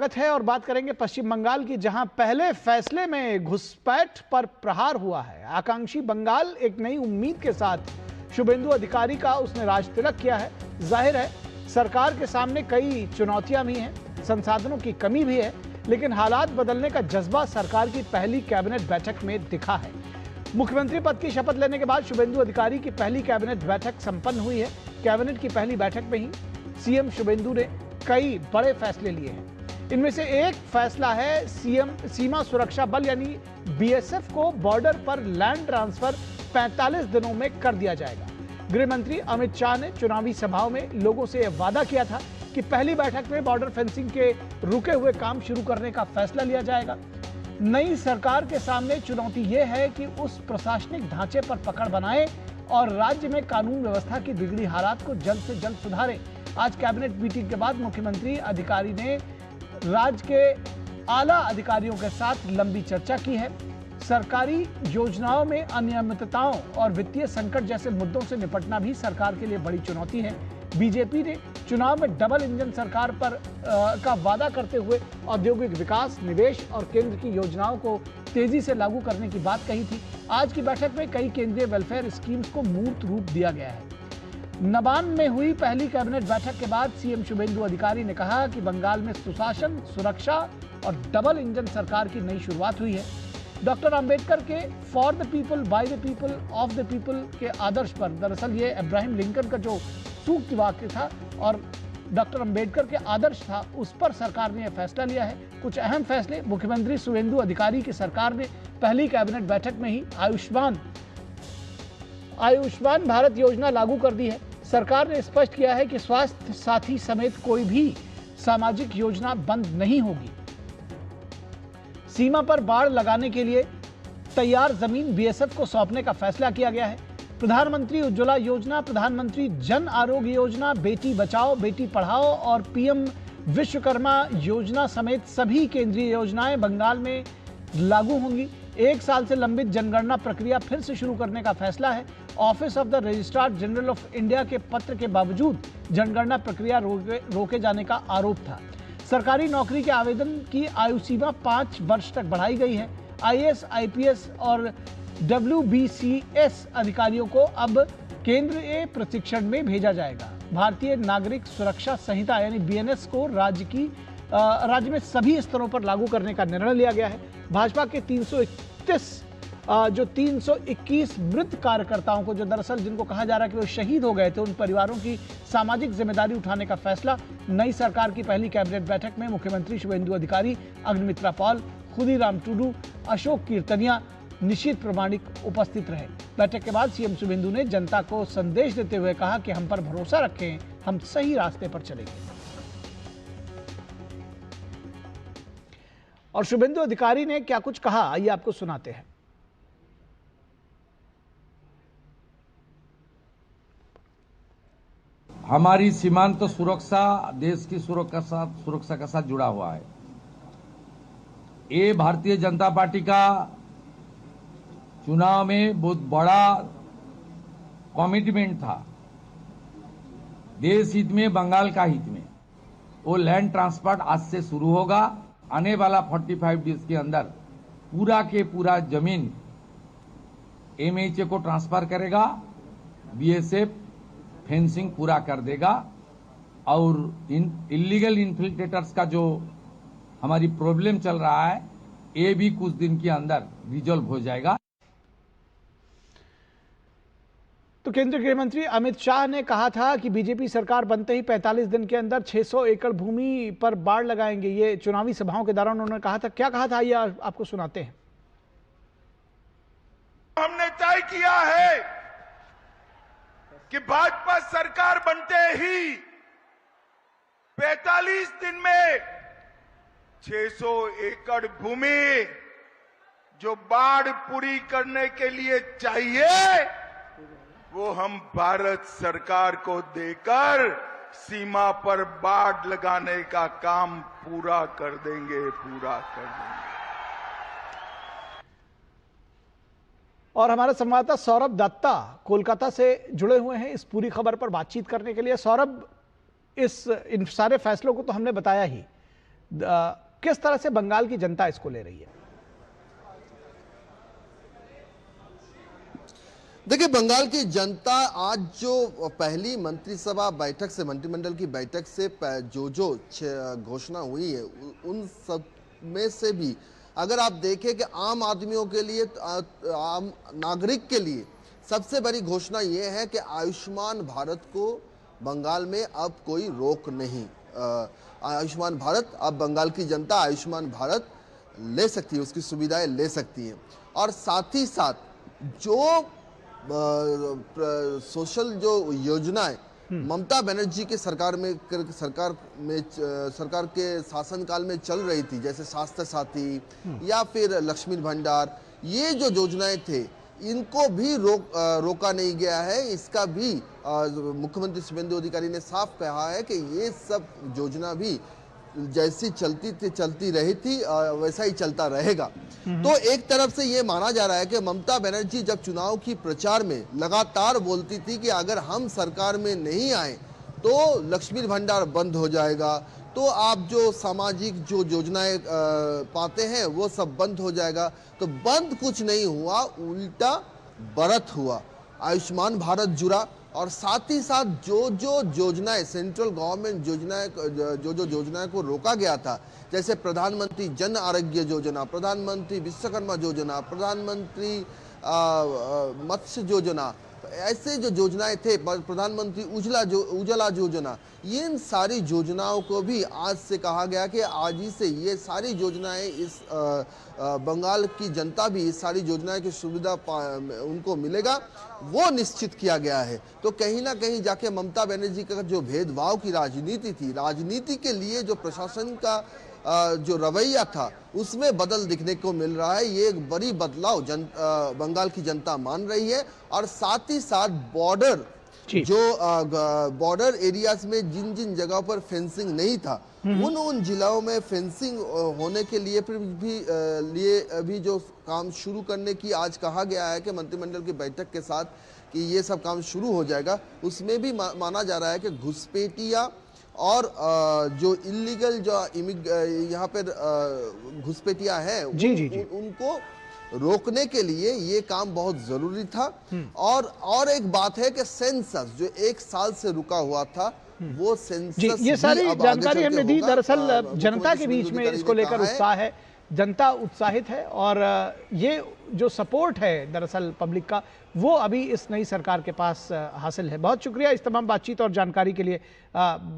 स्वागत है और बात करेंगे पश्चिम बंगाल की, जहां पहले फैसले में घुसपैठ पर प्रहार हुआ है। आकांक्षी बंगाल एक नई उम्मीद के साथ शुभेंदु अधिकारी का उसने राज तिलक किया है। जाहिर है सरकार के सामने कई चुनौतियां भी हैं, संसाधनों की कमी भी है, लेकिन हालात बदलने का जज्बा सरकार की पहली कैबिनेट बैठक में दिखा है। मुख्यमंत्री पद की शपथ लेने के बाद शुभेंदु अधिकारी की पहली कैबिनेट बैठक संपन्न हुई है। कैबिनेट की पहली बैठक में ही सीएम शुभेंदु ने कई बड़े फैसले लिए हैं। इनमें से एक फैसला है सीमा सुरक्षा बल यानी बीएसएफ को बॉर्डर पर लैंड ट्रांसफर 45 दिनों में कर दिया जाएगा। गृह मंत्री अमित शाह ने चुनावी सभाओं में लोगों से यह वादा किया था कि पहली बैठक में बॉर्डर फेंसिंग के रुके हुए काम शुरू करने का फैसला लिया जाएगा। नई सरकार के सामने चुनौती यह है कि उस प्रशासनिक ढांचे पर पकड़ बनाए और राज्य में कानून व्यवस्था की बिगड़ी हालात को जल्द से जल्द सुधारें। आज कैबिनेट मीटिंग के बाद मुख्यमंत्री अधिकारी ने राज्य के आला अधिकारियों के साथ लंबी चर्चा की है। सरकारी योजनाओं में अनियमितताओं और वित्तीय संकट जैसे मुद्दों से निपटना भी सरकार के लिए बड़ी चुनौती है। बीजेपी ने चुनाव में डबल इंजन सरकार का वादा करते हुए औद्योगिक विकास, निवेश और केंद्र की योजनाओं को तेजी से लागू करने की बात कही थी। आज की बैठक में कई केंद्रीय वेलफेयर स्कीम्स को मूर्त रूप दिया गया है। नबान में हुई पहली कैबिनेट बैठक के बाद सीएम शुभेंदु अधिकारी ने कहा कि बंगाल में सुशासन, सुरक्षा और डबल इंजन सरकार की नई शुरुआत हुई है। डॉक्टर अंबेडकर के for the people, by the people, of the people के आदर्श पर, दरअसल ये अब्राहम लिंकन का जो सूक्त वाक्य था और डॉक्टर अंबेडकर के आदर्श था, उस पर सरकार ने यह फैसला लिया है। कुछ अहम फैसले मुख्यमंत्री शुभेंदु अधिकारी की सरकार ने पहली कैबिनेट बैठक में ही आयुष्मान भारत योजना लागू कर दी है। सरकार ने स्पष्ट किया है कि स्वास्थ्य साथी समेत कोई भी सामाजिक योजना बंद नहीं होगी। सीमा पर बाड़ लगाने के लिए तैयार जमीन बीएसएफ को सौंपने का फैसला किया गया है। प्रधानमंत्री उज्ज्वला योजना, प्रधानमंत्री जन आरोग्य योजना, बेटी बचाओ बेटी पढ़ाओ और पीएम विश्वकर्मा योजना समेत सभी केंद्रीय योजनाएं बंगाल में लागू होंगी। एक साल से लंबित जनगणना प्रक्रिया फिर से शुरू करने का फैसला है। Office of the registrar general of India के पत्र के बावजूद जनगणना प्रक्रिया रोके जाने का आरोप था। सरकारी नौकरी के आवेदन की आयु सीमा 5 वर्ष तक बढ़ाई गई है। आईएएस, आईपीएस और डब्ल्यूबीसीएस अधिकारियों को अब केंद्रीय प्रशिक्षण में भेजा जाएगा। भारतीय नागरिक सुरक्षा संहिता यानी बीएनएस को राज्य में सभी स्तरों पर लागू करने का निर्णय लिया गया है। भाजपा के 321 मृत कार्यकर्ताओं को, जो दरअसल जिनको कहा जा रहा है कि वो शहीद हो गए थे, उन परिवारों की सामाजिक जिम्मेदारी उठाने का फैसला नई सरकार की पहली कैबिनेट बैठक में मुख्यमंत्री शुभेंदु अधिकारी, अग्निमित्रा पॉल, खुदीराम टूडू, अशोक कीर्तनिया, निशित प्रमाणिक उपस्थित रहे। बैठक के बाद सीएम शुभेंदु ने जनता को संदेश देते हुए कहा कि हम पर भरोसा रखें, हम सही रास्ते पर चलेंगे। और शुभेंदु अधिकारी ने क्या कुछ कहा, आइए आपको सुनाते हैं। हमारी सीमांत सुरक्षा देश की सुरक्षा के साथ जुड़ा हुआ है। ये भारतीय जनता पार्टी का चुनाव में बहुत बड़ा कमिटमेंट था, देश हित में, बंगाल का हित में। वो लैंड ट्रांसफर आज से शुरू होगा। आने वाला 45 डेज के अंदर पूरा के पूरा जमीन एमएचए को ट्रांसफर करेगा, बीएसएफ फेंसिंग पूरा कर देगा और इलीगल इन्फिल्ट्रेटर्स का जो हमारी प्रॉब्लम चल रहा है, ये भी कुछ दिन के अंदर रिजॉल्व हो जाएगा। तो केंद्रीय गृह मंत्री अमित शाह ने कहा था कि बीजेपी सरकार बनते ही 45 दिन के अंदर 600 एकड़ भूमि पर बाड़ लगाएंगे। ये चुनावी सभाओं के दौरान उन्होंने कहा था। क्या कहा था, ये आपको सुनाते हैं। हमने तय किया है कि भाजपा सरकार बनते ही 45 दिन में 600 एकड़ भूमि जो बाढ़ पूरी करने के लिए चाहिए, वो हम भारत सरकार को देकर सीमा पर बाड़ लगाने का काम पूरा कर देंगे। और हमारे संवाददाता सौरभ दत्ता कोलकाता से जुड़े हुए हैं इस पूरी खबर पर बातचीत करने के लिए। सौरभ, इन सारे फैसलों को तो हमने बताया ही, किस तरह से बंगाल की जनता इसको ले रही है? देखिए, बंगाल की जनता आज जो पहली मंत्रिसभा बैठक से, मंत्रिमंडल की बैठक से जो घोषणा हुई है, उन सब में से भी अगर आप देखें कि आम आदमियों के लिए, आम नागरिक के लिए सबसे बड़ी घोषणा यह है कि आयुष्मान भारत को बंगाल में अब कोई रोक नहीं। आयुष्मान भारत, अब बंगाल की जनता आयुष्मान भारत ले सकती है, उसकी सुविधाएं ले सकती है। और साथ ही साथ जो सोशल जो योजनाएं ममता बनर्जी के सरकार के शासनकाल में चल रही थी, जैसे स्वास्थ्य साथी या फिर लक्ष्मी भंडार, ये जो योजनाएं थे इनको भी रोका नहीं गया है। इसका भी मुख्यमंत्री शुभेंदु अधिकारी ने साफ कहा है कि ये सब योजना भी जैसी चलती रही थी वैसा ही चलता रहेगा। तो एक तरफ से ये माना जा रहा है कि ममता बनर्जी जब चुनाव की प्रचार में लगातार बोलती थी कि अगर हम सरकार में नहीं आए तो लक्ष्मी भंडार बंद हो जाएगा, तो आप जो सामाजिक जो योजनाएं पाते हैं वो सब बंद हो जाएगा, तो बंद कुछ नहीं हुआ, उल्टा बढ़त हुआ। आयुष्मान भारत जुड़ा और साथ ही साथ जो योजनाएं, सेंट्रल गवर्नमेंट योजनाएं, जो योजनाएं को रोका गया था, जैसे प्रधानमंत्री जन आरोग्य योजना, प्रधानमंत्री विश्वकर्मा योजना, प्रधानमंत्री मत्स्य योजना, ऐसे जो योजनाएं थे, प्रधानमंत्री उज्ज्वला योजना, इन सारी योजनाओं को भी आज से कहा गया कि आज ही से ये सारी योजनाएं, इस बंगाल की जनता भी इस सारी योजनाएं की सुविधा उनको मिलेगा, वो निश्चित किया गया है। तो कहीं ना कहीं जाके ममता बनर्जी का जो भेदभाव की राजनीति थी, राजनीति के लिए जो प्रशासन का जो रवैया था उसमें बदल दिखने को मिल रहा है। ये एक बड़ी बदलाव बंगाल की जनता मान रही है। और साथ ही साथ बॉर्डर, जो बॉर्डर एरियाज में जिन जिन जगहों पर फेंसिंग नहीं था, उन जिलों में फेंसिंग होने के लिए भी जो काम शुरू करने की आज कहा गया है कि मंत्रिमंडल की बैठक के साथ कि ये सब काम शुरू हो जाएगा। उसमें भी माना जा रहा है कि घुसपैठिया और जो इलीगल जो यहाँ पर घुसपैठिया है, उनको रोकने के लिए ये काम बहुत जरूरी था। और एक बात है कि सेंसस जो 1 साल से रुका हुआ था, वो सेंसस ये सारी जानकारी हमने दी। दरअसल जनता के बीच में इसको लेकर उत्साह है, जनता उत्साहित है और ये जो सपोर्ट है दरअसल पब्लिक का, वो अभी इस नई सरकार के पास हासिल है। बहुत शुक्रिया इस तमाम बातचीत और जानकारी के लिए।